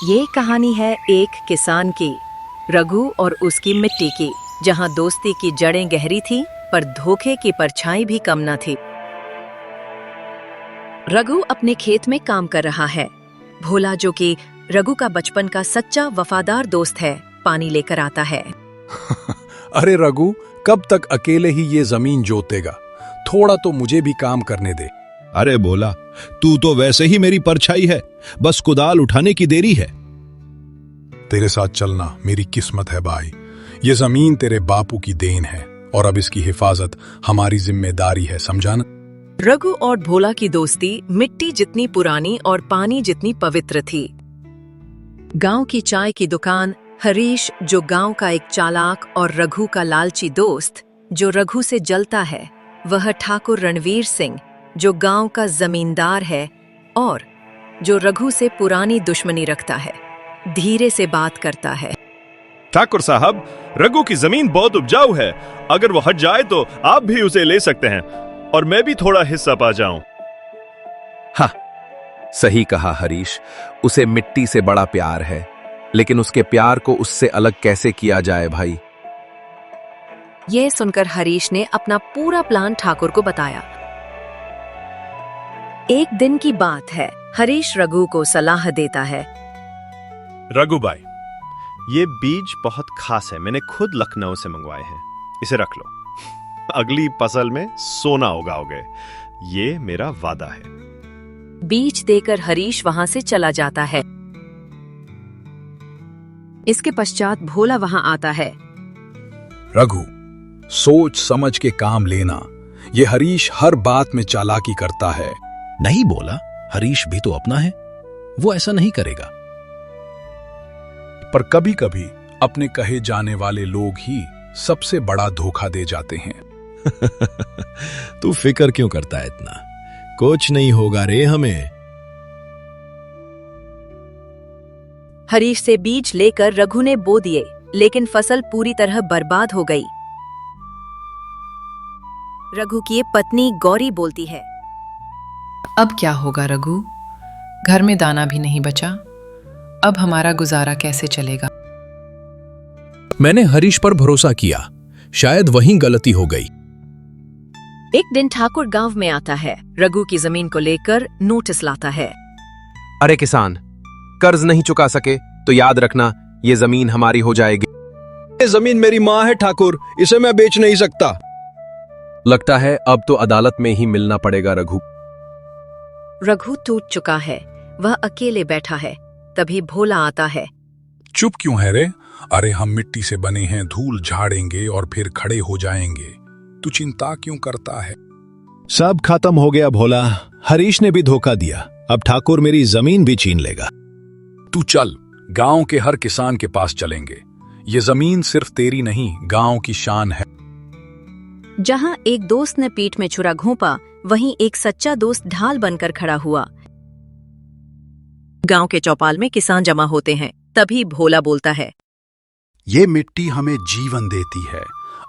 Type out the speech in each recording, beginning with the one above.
ये कहानी है एक किसान की, रघु और उसकी मिट्टी की, जहां दोस्ती की जड़ें गहरी थी पर धोखे की परछाई भी कम न थी। रघु अपने खेत में काम कर रहा है। भोला, जो कि रघु का बचपन का सच्चा वफादार दोस्त है, पानी लेकर आता है। अरे रघु, कब तक अकेले ही ये जमीन जोतेगा? थोड़ा तो मुझे भी काम करने दे। अरे भोला, तू तो वैसे ही मेरी परछाई है, बस कुदाल उठाने की देरी है। तेरे साथ चलना मेरी किस्मत है भाई। ये जमीन तेरे बापू की देन है और अब इसकी हिफाजत हमारी जिम्मेदारी है, समझा ना? रघु और भोला की दोस्ती मिट्टी जितनी पुरानी और पानी जितनी पवित्र थी। गांव की चाय की दुकान, हरीश जो गांव का एक चालाक और रघु का लालची दोस्त जो रघु से जलता है, वह ठाकुर रणवीर सिंह जो गांव का जमींदार है और जो रघु से पुरानी दुश्मनी रखता है, धीरे से बात करता है। ठाकुर साहब, रघु की जमीन बहुत उपजाऊ है। अगर वो हट जाए तो आप भी उसे ले सकते हैं और मैं भी थोड़ा हिस्सा पा जाऊं। हाँ, सही कहा हरीश। उसे मिट्टी से बड़ा प्यार है, लेकिन उसके प्यार को उससे अलग कैसे किया जाए भाई? यह सुनकर हरीश ने अपना पूरा प्लान ठाकुर को बताया। एक दिन की बात है, हरीश रघु को सलाह देता है। रघु भाई, ये बीज बहुत खास है, मैंने खुद लखनऊ से मंगवाए हैं। इसे रख लो, अगली फसल में सोना उगाओगे, ये मेरा वादा है। बीज देकर हरीश वहां से चला जाता है। इसके पश्चात भोला वहां आता है। रघु, सोच समझ के काम लेना। ये हरीश हर बात में चालाकी करता है। नहीं बोला, हरीश भी तो अपना है, वो ऐसा नहीं करेगा। पर कभी कभी अपने कहे जाने वाले लोग ही सबसे बड़ा धोखा दे जाते हैं। तू फिक्र क्यों करता है इतना? कुछ नहीं होगा रे हमें। हरीश से बीज लेकर रघु ने बो दिए, लेकिन फसल पूरी तरह बर्बाद हो गई। रघु की पत्नी गौरी बोलती है, अब क्या होगा रघु? घर में दाना भी नहीं बचा, अब हमारा गुजारा कैसे चलेगा? मैंने हरीश पर भरोसा किया, शायद वहीं गलती हो गई। एक दिन ठाकुर गांव में आता है, रघु की जमीन को लेकर नोटिस लाता है। अरे किसान, कर्ज नहीं चुका सके तो याद रखना, ये जमीन हमारी हो जाएगी। ये जमीन मेरी मां है ठाकुर, इसे मैं बेच नहीं सकता। लगता है अब तो अदालत में ही मिलना पड़ेगा रघु। रघु टूट चुका है, वह अकेले बैठा है। तभी भोला आता है। चुप क्यों है रे? अरे हम मिट्टी से बने हैं, धूल झाड़ेंगे और फिर खड़े हो जाएंगे। तू चिंता क्यों करता है? सब खत्म हो गया भोला, हरीश ने भी धोखा दिया, अब ठाकुर मेरी जमीन भी छीन लेगा। तू चल, गांव के हर किसान के पास चलेंगे। ये जमीन सिर्फ तेरी नहीं, गांव की शान है। जहां एक दोस्त ने पीठ में छुरा घोंपा, वहीं एक सच्चा दोस्त ढाल बनकर खड़ा हुआ। गांव के चौपाल में किसान जमा होते हैं। तभी भोला बोलता है, ये मिट्टी हमें जीवन देती है।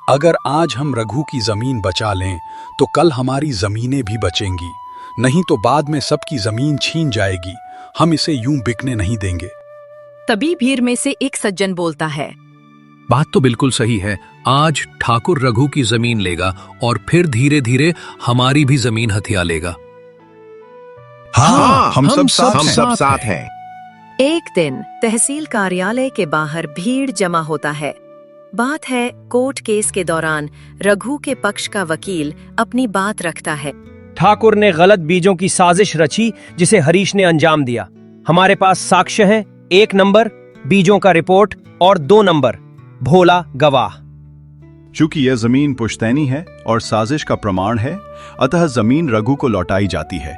अगर आज हम रघु की जमीन बचा लें तो कल हमारी जमीनें भी बचेंगी, नहीं तो बाद में सबकी जमीन छीन जाएगी। हम इसे यूं बिकने नहीं देंगे। तभी भीड़ में से एक सज्जन बोलता है, बात तो बिल्कुल सही है। आज ठाकुर रघु की जमीन लेगा और फिर धीरे धीरे हमारी भी जमीन हथिया लेगा। हाँ, हम सब साथ हैं। एक दिन तहसील कार्यालय के बाहर भीड़ जमा होता है। बात है कोर्ट केस के दौरान रघु के पक्ष का वकील अपनी बात रखता है। ठाकुर ने गलत बीजों की साजिश रची जिसे हरीश ने अंजाम दिया। हमारे पास साक्ष्य हैं, 1 नंबर बीजों का रिपोर्ट और 2 नंबर भोला गवाह। चूंकि यह जमीन पुश्तैनी है और साजिश का प्रमाण है, अतः जमीन रघु को लौटाई जाती है।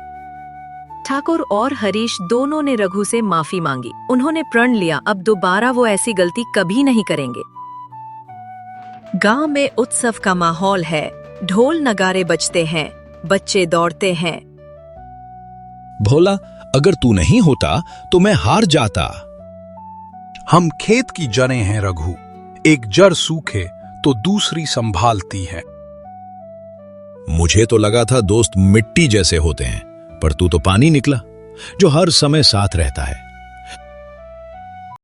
ठाकुर और हरीश दोनों ने रघु से माफी मांगी। उन्होंने प्रण लिया अब दोबारा वो ऐसी गलती कभी नहीं करेंगे। गांव में उत्सव का माहौल है, ढोल नगारे बजते हैं, बच्चे दौड़ते हैं। भोला, अगर तू नहीं होता तो मैं हार जाता। हम खेत की जड़ें हैं रघु, एक जड़ सूखे तो दूसरी संभालती है। मुझे तो लगा था दोस्त मिट्टी जैसे होते हैं, पर तू तो पानी निकला जो हर समय साथ रहता है।